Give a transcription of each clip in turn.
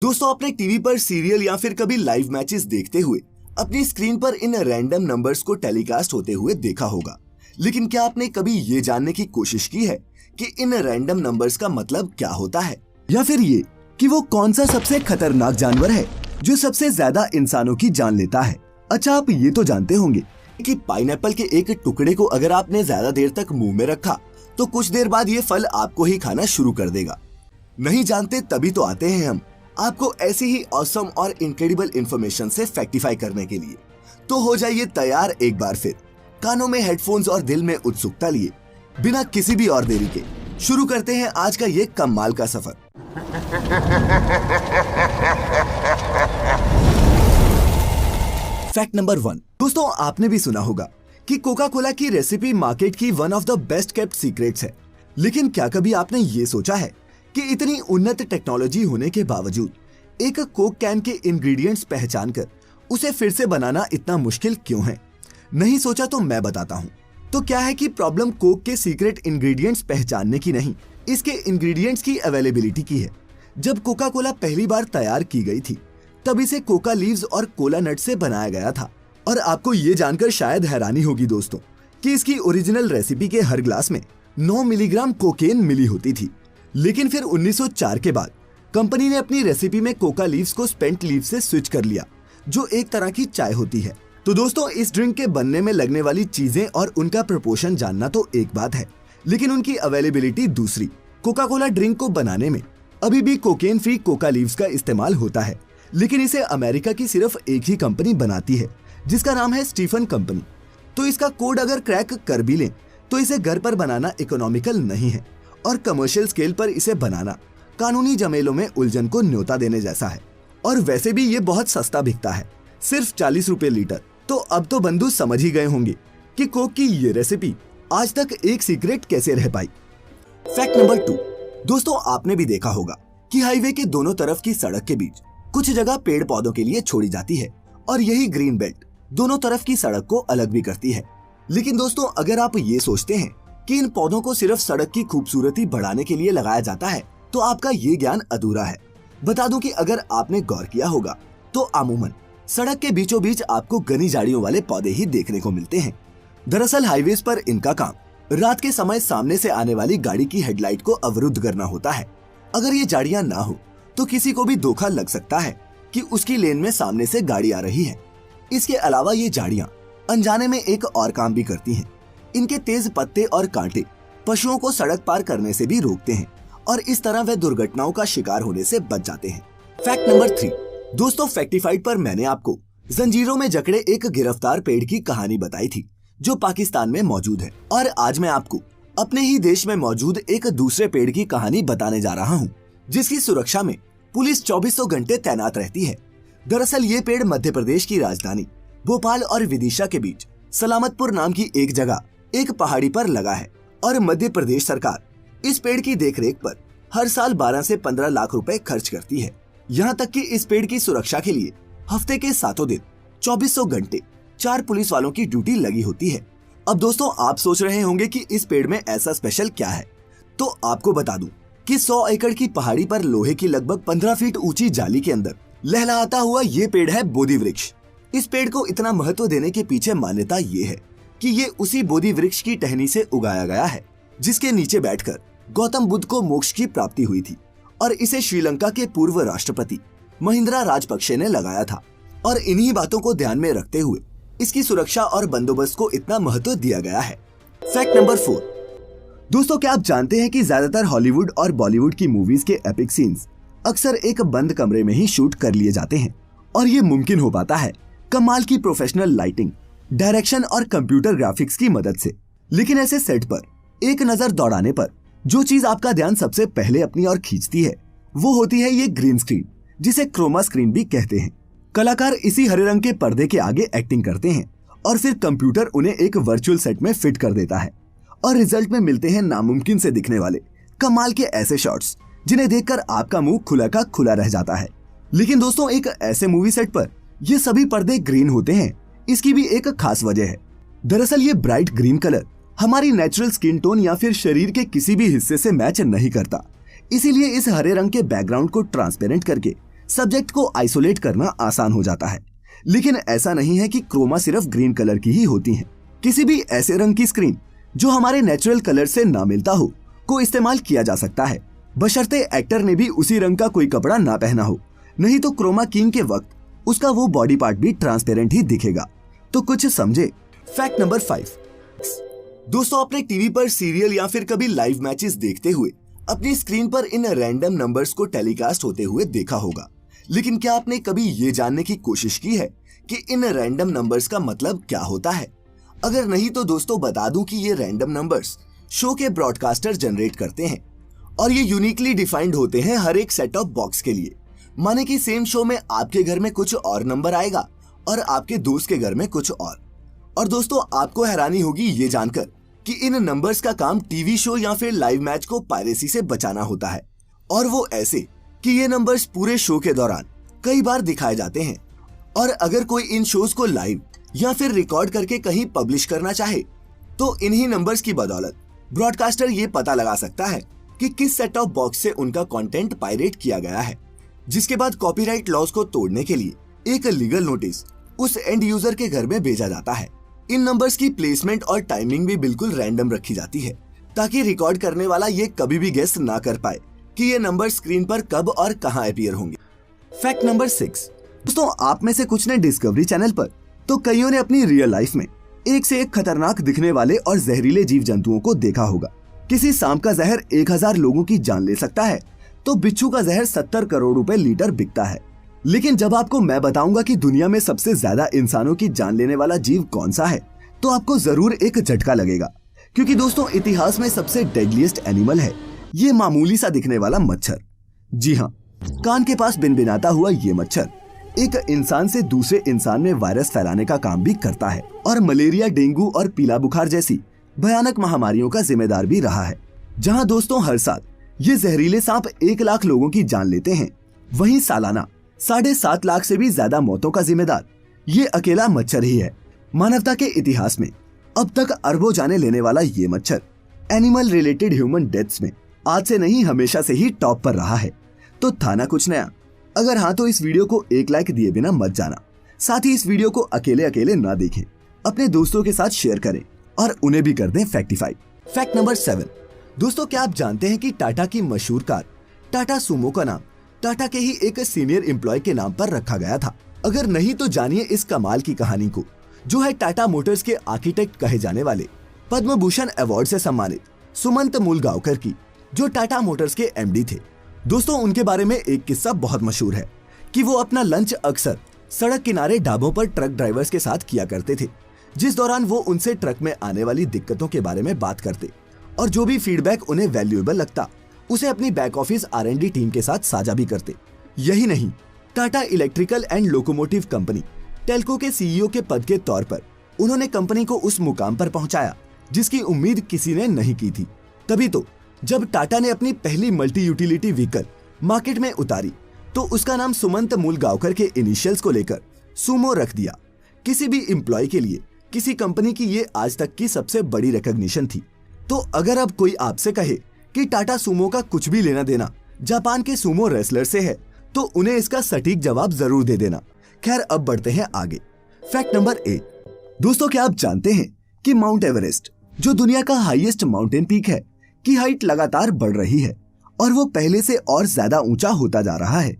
दोस्तों, आपने टीवी पर सीरियल या फिर कभी लाइव मैचेस देखते हुए अपनी स्क्रीन पर इन रैंडम नंबर्स को टेलीकास्ट होते हुए देखा होगा। लेकिन क्या आपने कभी ये जानने की कोशिश की है कि इन रैंडम नंबर्स का मतलब क्या होता है, या फिर ये कि वो कौन सा सबसे खतरनाक जानवर है जो सबसे ज्यादा इंसानों की जान लेता है? अच्छा, आप ये तो जानते होंगे कि पाइनएप्पल के एक टुकड़े को अगर आपने ज्यादा देर तक मुंह में रखा तो कुछ देर बाद ये फल आपको ही खाना शुरू कर देगा। नहीं जानते तभी तो आते हैं हम आपको ऐसी ही ऑसम और इनक्रेडिबल इंफॉर्मेशन से फैक्टिफाई करने के लिए। तो हो जाइए तैयार एक बार फिर, कानों में हेडफोन्स और दिल में उत्सुकता लिए, बिना किसी भी और देरी के शुरू करते हैं आज का ये कमाल का सफर। Fact number 1। दोस्तों, आपने भी सुना होगा कि कोका कोला की रेसिपी मार्केट की one of the best kept secrets है। लेकिन क्या कभी आपने ये सोचा है कि इतनी उन्नत टेक्नोलॉजी होने के बावजूद एक कोक कैन के इंग्रेडिएंट्स पहचान कर उसे फिर से बनाना इतना मुश्किल क्यों है? नहीं सोचा तो मैं बताता हूँ। तो क्या है कि प्रॉब्लम कोक के सीक्रेट इंग्रेडिएंट्स पहचानने की नहीं, इसके इंग्रेडिएंट्स की अवेलेबिलिटी की है। जब कोका कोला पहली बार तैयार की गई थी तब इसे कोका लीव्स और कोला नट से बनाया गया था। और आपको ये जानकर शायद हैरानी होगी दोस्तों कि इसकी ओरिजिनल रेसिपी के हर ग्लास में 9 मिलीग्राम कोकेन मिली होती थी। लेकिन फिर 1904 के बाद कंपनी ने अपनी रेसिपी में कोका लीव्स को स्पेंट लीव से स्विच कर लिया, जो एक तरह की चाय होती है। तो दोस्तों, इस ड्रिंक के बनने में लगने वाली चीजें और उनका प्रपोर्शन जानना तो एक बात है, लेकिन उनकी अवेलेबिलिटी दूसरी। कोका कोला ड्रिंक को बनाने में अभी भी कोकेन फ्री कोका लीव्स का इस्तेमाल होता है, लेकिन इसे अमेरिका की सिर्फ एक ही कंपनी बनाती है, जिसका नाम है स्टीफन कंपनी। तो इसका कोड अगर क्रैक कर भी लें तो इसे घर पर बनाना इकोनॉमिकल नहीं है, और कमर्शियल स्केल पर इसे बनाना कानूनी जमेलों में उलझन को न्योता देने जैसा है। और वैसे भी ये बहुत सस्ता बिकता है, सिर्फ 40 रुपए लीटर। तो अब तो बंधु समझ ही गए होंगे कि कोक की ये रेसिपी आज तक एक सीक्रेट कैसे रह पाई। Fact number 2। दोस्तों, आपने भी देखा होगा कि हाईवे के दोनों तरफ की सड़क के बीच कुछ जगह पेड़ पौधों के लिए छोड़ी जाती है, और यही ग्रीन बेल्ट दोनों तरफ की सड़क को अलग भी करती है। लेकिन दोस्तों, अगर आप ये सोचते हैं कि इन पौधों को सिर्फ सड़क की खूबसूरती बढ़ाने के लिए लगाया जाता है तो आपका ये ज्ञान अधूरा है। बता दूं कि अगर आपने गौर किया होगा तो अमूमन सड़क के बीचों बीच आपको घनी झाड़ियों वाले पौधे ही देखने को मिलते हैं। दरअसल हाईवेज पर इनका काम रात के समय सामने से आने वाली गाड़ी की हेडलाइट को अवरुद्ध करना होता है। अगर ये झाड़ियां ना हो तो किसी को भी धोखा लग सकता है कि उसकी लेन में सामने से गाड़ी आ रही है। इसके अलावा ये झाड़ियां अनजाने में एक और काम भी करती हैं। इनके तेज पत्ते और कांटे पशुओं को सड़क पार करने से भी रोकते हैं, और इस तरह वे दुर्घटनाओं का शिकार होने से बच जाते हैं। Fact number 3। दोस्तों, फैक्टिफाइड पर मैंने आपको जंजीरों में जकड़े एक गिरफ्तार पेड़ की कहानी बताई थी जो पाकिस्तान में मौजूद है, और आज मैं आपको अपने ही देश में मौजूद एक दूसरे पेड़ की कहानी बताने जा रहा हूँ, जिसकी सुरक्षा में पुलिस 2400 घंटे तैनात रहती है। दरअसल ये पेड़ मध्य प्रदेश की राजधानी भोपाल और विदिशा के बीच सलामतपुर नाम की एक जगह एक पहाड़ी पर लगा है, और मध्य प्रदेश सरकार इस पेड़ की देखरेख पर हर साल 12 से 15 लाख रुपए खर्च करती है। यहाँ तक कि इस पेड़ की सुरक्षा के लिए हफ्ते के 7 दिन 2400 घंटे 4 पुलिस वालों की ड्यूटी लगी होती है। अब दोस्तों, आप सोच रहे होंगे कि इस पेड़ में ऐसा स्पेशल क्या है, तो आपको बता दूं कि 100 एकड़ की पहाड़ी पर लोहे की लगभग 15 फीट ऊंची जाली के अंदर लहलहाता हुआ ये पेड़ है बोधि वृक्ष। इस पेड़ को इतना महत्व देने के पीछे मान्यता ये है कि ये उसी बोधि वृक्ष की टहनी से उगाया गया है जिसके नीचे बैठकर गौतम बुद्ध को मोक्ष की प्राप्ति हुई थी, और इसे श्रीलंका के पूर्व राष्ट्रपति महिंद्रा राजपक्षे ने लगाया था। और इन्हीं बातों को ध्यान में रखते हुए इसकी सुरक्षा और बंदोबस्त को इतना महत्व दिया गया है। Fact number 4। दोस्तों, क्या आप जानते हैं कि ज्यादातर हॉलीवुड और बॉलीवुड की मूवीज के एपिक सीन्स अक्सर एक बंद कमरे में ही शूट कर लिए जाते हैं, और ये मुमकिन हो पाता है कमाल की प्रोफेशनल लाइटिंग, डायरेक्शन और कंप्यूटर ग्राफिक्स की मदद से। लेकिन ऐसे सेट पर एक नजर दौड़ाने पर जो चीज आपका ध्यान सबसे पहले अपनी ओर खींचती है वो होती है ये ग्रीन स्क्रीन, जिसे क्रोमा स्क्रीन भी कहते हैं। कलाकार इसी हरे रंग के पर्दे के आगे एक्टिंग करते हैं, और फिर कंप्यूटर उन्हें एक वर्चुअल सेट में फिट कर देता है, और रिजल्ट में मिलते हैं नामुमकिन से दिखने वाले कमाल के ऐसे शॉट्स जिन्हें देखकर आपका मुंह खुला का खुला रह जाता है। लेकिन दोस्तों, एक ऐसे मूवी सेट पर ये सभी पर्दे ग्रीन होते हैं, इसकी भी एक खास वजह है। दरअसल ये ब्राइट ग्रीन कलर हमारी नेचुरल स्किन टोन या फिर शरीर के किसी भी हिस्से से मैच नहीं करता, इसीलिए इस हरे रंग के बैकग्राउंड को ट्रांसपेरेंट करके सब्जेक्ट को आइसोलेट करना आसान हो जाता है। लेकिन ऐसा नहीं है कि क्रोमा सिर्फ ग्रीन कलर की ही होती है। किसी भी ऐसे रंग की स्क्रीन जो हमारे नेचुरल कलर से ना मिलता हो को इस्तेमाल किया जा सकता है, बशर्ते एक्टर ने भी उसी रंग का कोई कपड़ा ना पहना हो। नहीं तो क्रोमा कीइंग के वक्त उसका वो बॉडी पार्ट भी ट्रांसपेरेंट ही दिखेगा। तो कुछ समझे। Fact number 5। दोस्तों, आपने टीवी पर सीरियल या फिर कभी लाइव मैचेस देखते हुए अपनी स्क्रीन पर इन रैंडम नंबर्स को टेलीकास्ट होते हुए देखा होगा। लेकिन क्या आपने कभी ये जानने की कोशिश की है कि इन रैंडम नंबर्स का मतलब क्या होता है? अगर नहीं तो दोस्तों बता दूं कि ये रैंडम नंबर्स शो के ब्रॉडकास्टर जनरेट करते हैं और ये यूनिकली डिफाइंड होते हैं हर एक सेट ऑफ बॉक्स के लिए। माने कि सेम शो में आपके घर में कुछ और नंबर आएगा और आपके दोस्त के घर में कुछ और दोस्तों, आपको हैरानी होगी ये जानकर कि इन नंबर्स का काम टीवी शो या फिर लाइव मैच को पायरेसी से बचाना होता है। और वो ऐसे कि ये नंबर्स पूरे शो के दौरान कई बार दिखाए जाते हैं और अगर कोई इन शोज को लाइव या फिर रिकॉर्ड करके कहीं पब्लिश करना चाहे तो इन्हीं नंबर्स की बदौलत ब्रॉडकास्टर ये पता लगा सकता है कि किस सेट ऑफ बॉक्स से उनका कंटेंट पायरेट किया गया है, जिसके बाद कॉपीराइट लॉज को तोड़ने के लिए एक लीगल नोटिस उस एंड यूजर के घर में भेजा जाता है। इन नंबर्स की प्लेसमेंट और टाइमिंग भी बिल्कुल रैंडम रखी जाती है ताकि रिकॉर्ड करने वाला ये कभी भी गेस ना कर पाए कि ये नंबर स्क्रीन पर कब और कहां अपीयर होंगे। Fact number 6। दोस्तों, आप में से कुछ ने डिस्कवरी चैनल पर तो कईयों ने अपनी रियल लाइफ में एक से एक खतरनाक दिखने वाले और जहरीले जीव जंतुओं को देखा होगा। किसी सांप का जहर 1000 लोगों की जान ले सकता है तो बिच्छू का जहर 70 करोड़ रुपए लीटर बिकता है। लेकिन जब आपको मैं बताऊंगा कि दुनिया में सबसे ज्यादा इंसानों की जान लेने वाला जीव कौन सा है तो आपको जरूर एक झटका लगेगा, क्योंकि दोस्तों इतिहास में सबसे डेडलीस्ट एनिमल है ये मामूली सा दिखने वाला मच्छर। जी हाँ, कान के पास बिनबिनाता हुआ ये मच्छर एक इंसान से दूसरे इंसान में वायरस फैलाने का काम भी करता है और मलेरिया, डेंगू और पीला बुखार जैसी भयानक महामारियों का जिम्मेदार भी रहा है। जहां दोस्तों हर साल ये जहरीले सांप 1 लाख लोगों की जान लेते हैं, वहीं सालाना 7.5 लाख से भी ज्यादा मौतों का जिम्मेदार ये अकेला मच्छर ही है। मानवता के इतिहास में अब तक अरबों जाने लेने वाला ये मच्छर एनिमल रिलेटेड ह्यूमन डेथ्स में आज से नहीं हमेशा से ही टॉप पर रहा है। तो था ना कुछ नया? अगर हाँ तो इस वीडियो को 1 लाइक दिए बिना मत जाना। साथ ही इस वीडियो को अकेले अकेले ना देखें, अपने दोस्तों के साथ शेयर करें और उन्हें भी कर दें फैक्टिफाई। Fact number 7। दोस्तों, क्या आप जानते हैं कि टाटा की मशहूर कार टाटा सुमो का नाम टाटा के ही एक सीनियर एम्प्लॉय के नाम पर रखा गया था? अगर नहीं तो जानिए इस कमाल की कहानी को, जो है टाटा मोटर्स के आर्किटेक्ट कहे जाने वाले पद्म भूषण अवार्ड से सम्मानित सुमंत मूलगांवकर की, जो टाटा मोटर्स के एमडी थे। दोस्तों, उनके बारे में एक किस्सा बहुत मशहूर है कि वो अपना लंच अक्सर सड़क किनारे ढाबों पर ट्रक ड्राइवर्स के साथ किया करते थे, जिस दौरान वो उनसे ट्रक में आने वाली दिक्कतों के बारे में बात करते और जो भी फीडबैक उन्हें वैल्यूएबल लगता उसे अपनी बैक ऑफिस R&D टीम के साथ साझा भी करते। यही नहीं, Tata electrical and locomotive company Telco के CEO के पद के तौर पर उन्होंने कंपनी को उस मुकाम पर पहुंचाया जिसकी उम्मीद किसी ने नहीं की थी। तभी तो जब टाटा ने अपनी पहली मल्टी यूटिलिटी व्हीकल मार्केट में उतारी तो उसका नाम सुमंत मूलगांवकर के इनिशियल्स को लेकर सुमो रख दिया। किसी भी एम्प्लॉय के लिए किसी कंपनी की ये आज तक की सबसे बड़ी रिकॉग्निशन थी। तो अगर अब कोई आपसे कहे कि टाटा सुमो का कुछ भी लेना देना जापान के सुमो रेसलर से है तो उन्हें इसका सटीक जवाब जरूर दे देना। खैर, अब बढ़ते हैं आगे। Fact number 8। दोस्तों, क्या आप जानते हैं कि माउंट एवरेस्ट, जो दुनिया का हाईएस्ट माउंटेन पीक है, की हाइट लगातार बढ़ रही है और वो पहले से और ज्यादा ऊंचा होता जा रहा है।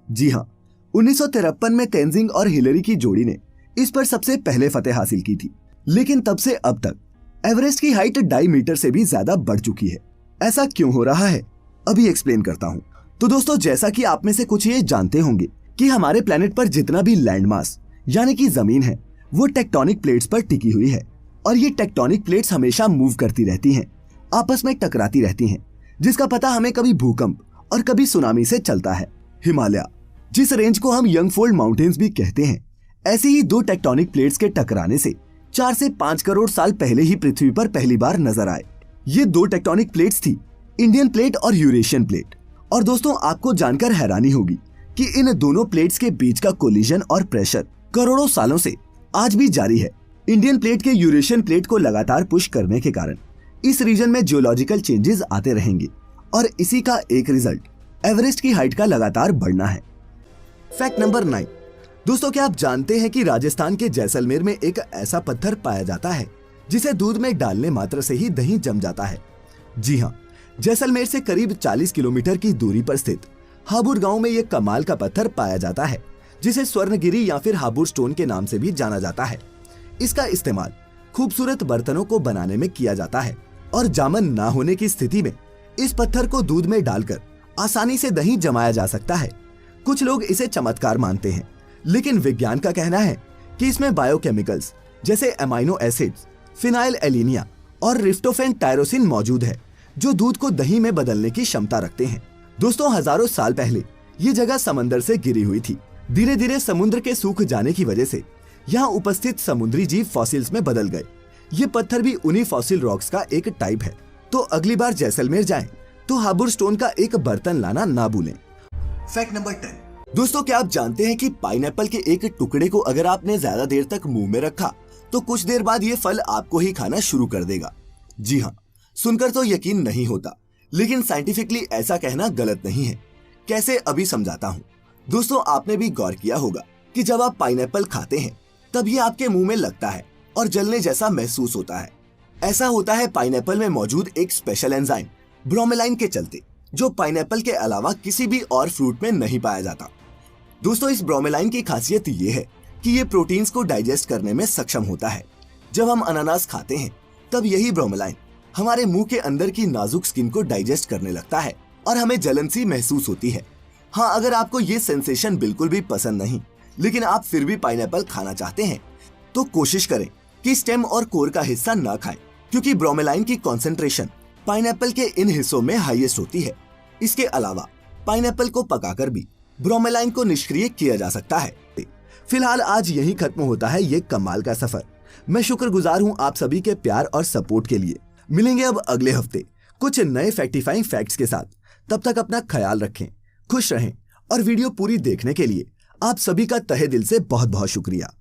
जी हाँ, 1953 में तेंजिंग और हिलरी की जोड़ी ने इस पर सबसे पहले फतेह हासिल की थी, लेकिन तब से अब तक एवरेस्ट की हाइट 2.5 मीटर से भी ज्यादा बढ़ चुकी है। ऐसा क्यों हो रहा है, अभी एक्सप्लेन करता हूँ। तो दोस्तों, जैसा कि आप में से कुछ ये जानते होंगे कि हमारे प्लेनेट पर जितना भी लैंड मास यानी कि जमीन है वो टेक्टोनिक प्लेट्स पर टिकी हुई है और ये टेक्टोनिक प्लेट्स हमेशा मूव करती रहती हैं, आपस में टकराती रहती हैं, जिसका पता हमें कभी भूकंप और कभी सुनामी से चलता है। हिमालय, जिस रेंज को हम यंगफोल्ड माउंटेन्स भी कहते हैं, ऐसी ही 2 टेक्टोनिक प्लेट्स के टकराने से 4 से 5 करोड़ साल पहले ही पृथ्वी पर पहली बार नजर आए। ये 2 टेक्टोनिक प्लेट्स थी, इंडियन प्लेट और यूरेशियन प्लेट। और दोस्तों, आपको जानकर हैरानी होगी कि इन दोनों प्लेट्स के बीच का कोलिजन और प्रेशर करोड़ों सालों से आज भी जारी है। इंडियन प्लेट के यूरेशियन प्लेट को लगातार पुश करने के कारण इस रीजन में जियोलॉजिकल चेंजेस आते रहेंगे और इसी का एक रिजल्ट एवरेस्ट की हाइट का लगातार बढ़ना है। Fact number 9। दोस्तों, क्या आप जानते हैं कि राजस्थान के जैसलमेर में एक ऐसा पत्थर पाया जाता है जिसे दूध में डालने मात्र से ही दही जम जाता है। जी हाँ, जैसलमेर से करीब 40 किलोमीटर की दूरी पर स्थित हाबुड़ गांव में एक कमाल का पत्थर पाया जाता है जिसे स्वर्णगिरी या फिर हाबुड़ स्टोन के नाम से भी जाना जाता है। इसका इस्तेमाल खूबसूरत बर्तनों को बनाने में किया जाता है और जामन ना होने की स्थिति में इस पत्थर को दूध में डालकर आसानी से दही जमाया जा सकता है। कुछ लोग इसे चमत्कार मानते हैं, लेकिन विज्ञान का कहना है कि इसमें बायोकेमिकल्स जैसे अमाइनो एसिड्स, फिनाइल एलिनिया और रिफ्टोफेन टायरोसिन मौजूद है जो दूध को दही में बदलने की क्षमता रखते हैं। दोस्तों, हजारों साल पहले ये जगह समंदर से घिरी हुई थी। धीरे धीरे समुद्र के सूख जाने की वजह से यहाँ उपस्थित समुद्री जीव फॉसिल्स में बदल गए। ये पत्थर भी उन्हीं फॉसिल रॉक्स का एक टाइप है। तो अगली बार जैसलमेर जाएं तो हाबुड़ स्टोन का एक बर्तन लाना ना भूलें। Fact number 10। दोस्तों, क्या आप जानते हैं कि पाइनएप्पल के एक टुकड़े को अगर आपने ज्यादा देर तक मुंह में रखा तो कुछ देर बाद ये फल आपको ही खाना शुरू कर देगा। जी हाँ, सुनकर तो यकीन नहीं होता, लेकिन साइंटिफिकली ऐसा कहना गलत नहीं है। कैसे, अभी समझाता हूँ। दोस्तों, आपने भी गौर किया होगा कि जब आप पाइनएप्पल खाते हैं तब ये आपके मुंह में लगता है और जलने जैसा महसूस होता है। ऐसा होता है पाइनएप्पल में मौजूद एक स्पेशल एंजाइम ब्रोमेलाइन के चलते, जो पाइनएप्पल के अलावा किसी भी और फ्रूट में नहीं पाया जाता। दोस्तों, इस ब्रोमेलाइन की खासियत ये है कि ये प्रोटीन्स को डाइजेस्ट करने में सक्षम होता है। जब हम अनानास खाते हैं तब यही ब्रोमेलाइन हमारे मुंह के अंदर की नाजुक स्किन को डाइजेस्ट करने लगता है और हमें जलन सी महसूस होती है। हाँ, अगर आपको ये सेंसेशन बिल्कुल भी पसंद नहीं, लेकिन आप फिर भी पाइनएप्पल खाना चाहते हैं, तो कोशिश करें कि स्टेम और कोर का हिस्सा ना खाएं, क्योंकि ब्रोमेलाइन की कॉन्सेंट्रेशन पाइनएप्पल के इन हिस्सों में हाईएस्ट होती है। इसके अलावा पाइनएप्पल को पकाकर भी ब्रोमेलाइन को निष्क्रिय किया जा सकता है। फिलहाल आज यही खत्म होता है ये कमाल का सफर। मैं शुक्रगुजार हूँ आप सभी के प्यार और सपोर्ट के लिए। मिलेंगे अब अगले हफ्ते कुछ नए फैक्टिफाइंग फैक्ट्स के साथ। तब तक अपना ख्याल रखें, खुश रहें और वीडियो पूरी देखने के लिए आप सभी का तहे दिल से बहुत बहुत शुक्रिया।